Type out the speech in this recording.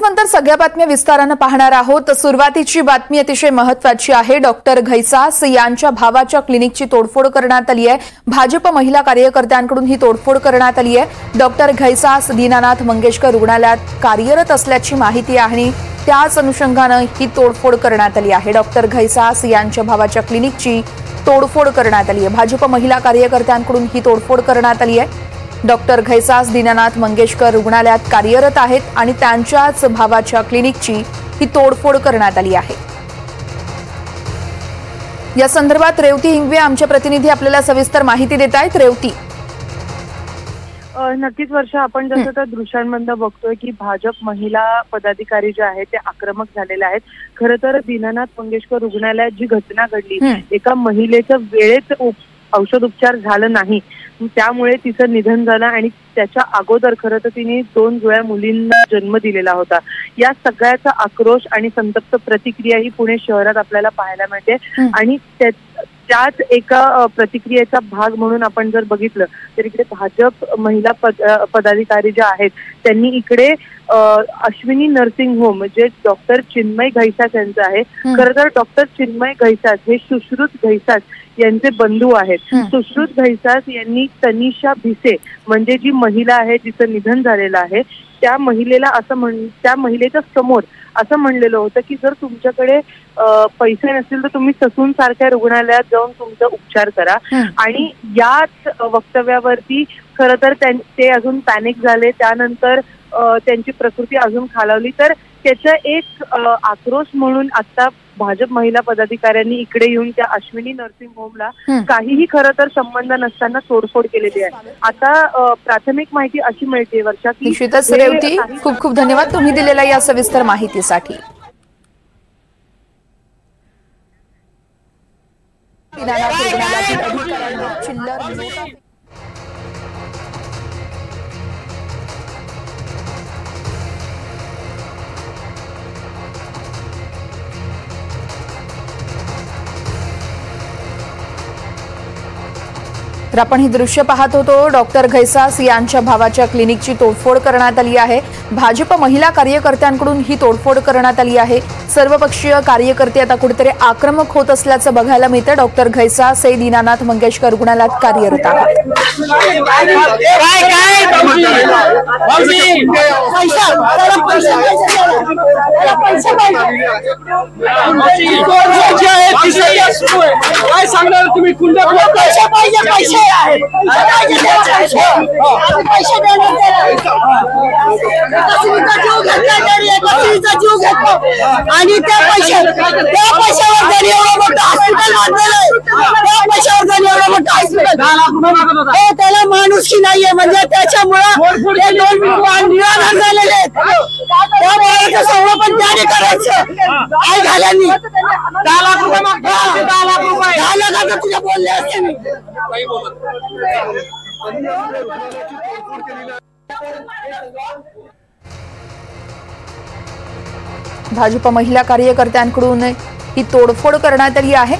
याचनंतर सगळ्या बातम्या विस्ताराने पाहणार आहोत। सुरुवातीची बातमी अतिशय महत्त्वाची आहे। डॉक्टर घैसास यांच्या भावाच्या क्लिनिकची तोडफोड करण्यात आली आहे। भाजप महिला कार्यकर्त्यांकडून ही तोडफोड करण्यात आली आहे। डॉक्टर घैसास दीनानाथ मंगेशकर रुग्णालयात कार्यरत असल्याची माहिती आहे आणि त्याच अनुषंगाने ही तोडफोड करण्यात आली आहे। डॉक्टर घैसास यांच्या भावाच्या क्लिनिकची तोडफोड करण्यात आली आहे। भाजप महिला कार्यकर्त्यांकडून ही तोडफोड करण्यात आली आहे। डॉक्टर घैसास दीनानाथ मंगेशकर रुग्णालयात कार्यरत आहेत आणि त्यांच्याच भावाच्या क्लिनिकची ही तोडफोड करण्यात आली आहे। या संदर्भात रेवती हिंगवे आमचे प्रतिनिधी आपल्याला सविस्तर माहिती देत आहेत। रेवती, नक्कीच वर्षा, आपण जसं त्या दृश्यांमध्ये बघतोय की भाजप महिला पदाधिकारी जे आहेत ते आक्रमक झालेले आहेत। खरं तर दीनानाथ मंगेशकर रुग्णालयात जी घटना घडली, एका महिलेचं वेळेत औषध उपचार झालं नाही, त्यामुळे तिचं निधन झालं आणि त्याच्या अगोदर खरं तर तिने 2 जुळ्या मुलींना जन्म दिलेला होता। या सगळ्याचा आक्रोश आणि संतप्त प्रतिक्रिया ही पुणे शहरात आपल्याला पाहायला मिळते आणि त्याच एका प्रतिक्रियेचा भाग म्हणून आपण जर बघितलं तर इकडे भाजप महिला पदाधिकारी ज्या आहेत त्यांनी इकडे अश्विनी नर्सिंग होम जे डॉक्टर चिन्मय घैसास यांचं आहे। खरं तर डॉक्टर चिन्मय घैसास हे सुश्रुत घैसास यांचे बंधू आहेत। सुश्रुत घैसास यांनी तनिषा भिसे म्हणजे जी महिला आहे जिचं निधन झालेलं आहे त्या महिलेला त्या महिलेच्या समोर असं म्हणलेलं होतं की जर तुमच्याकडे पैसे नसतील तर तुम्ही ससून सारख्या रुग्णालयात जाऊन तुमचा उपचार करा। आणि याच वक्तव्यावरती खरं तर ते अजून पॅनिक झाले, त्यानंतर त्यांची प्रकृती अजून खालावली। तर त्याचा एक आक्रोश म्हणून आता भाजप महिला पदाधिकाऱ्यांनी इकडे येऊन त्या अश्विनी नर्सिंग होमला काहीही खरं तर संबंध नसताना तोडफोड केलेली आहे। आता प्राथमिक माहिती अशी मिळते वर्षा की निश्चितच रेवती, खूप खूप धन्यवाद तुम्ही दिलेल्या या सविस्तर माहितीसाठी। तर आपण ही दृश्य पाहत होतो। डॉक्टर घैसास यांच्या भावाच्या क्लिनिकची तोडफोड करण्यात आली आहे। भाजप महिला कार्यकर्त्यांकडून ही तोडफोड करण्यात आली आहे। सर्वपक्षीय कार्यकर्ते आता कुठेतरी आक्रमक होत असल्याचं बघायला मिळतं। डॉक्टर घैसास हे दीनानाथ मंगेशकर रुग्णालयात कार्यरत आहेत। आणि त्या पैशावर त्यांनी एवढं मोठं हॉस्पिटल बांधलेलं, त्या पैशावर त्यांनी एवढं मोठं हॉस्पिटल, त्याला माणुसकी नाहीये म्हणजे त्याच्यामुळं ते 2 निराधार झालेले आहेत। त्या मुलाचं संगोपन त्याने करायचं आई घाल्यांनी 10 लाख रुपये तुझ्या बोलले असते मी। भाजप महिला कार्यकर्त्यांकडून ही तोडफोड करण्यात आली आहे।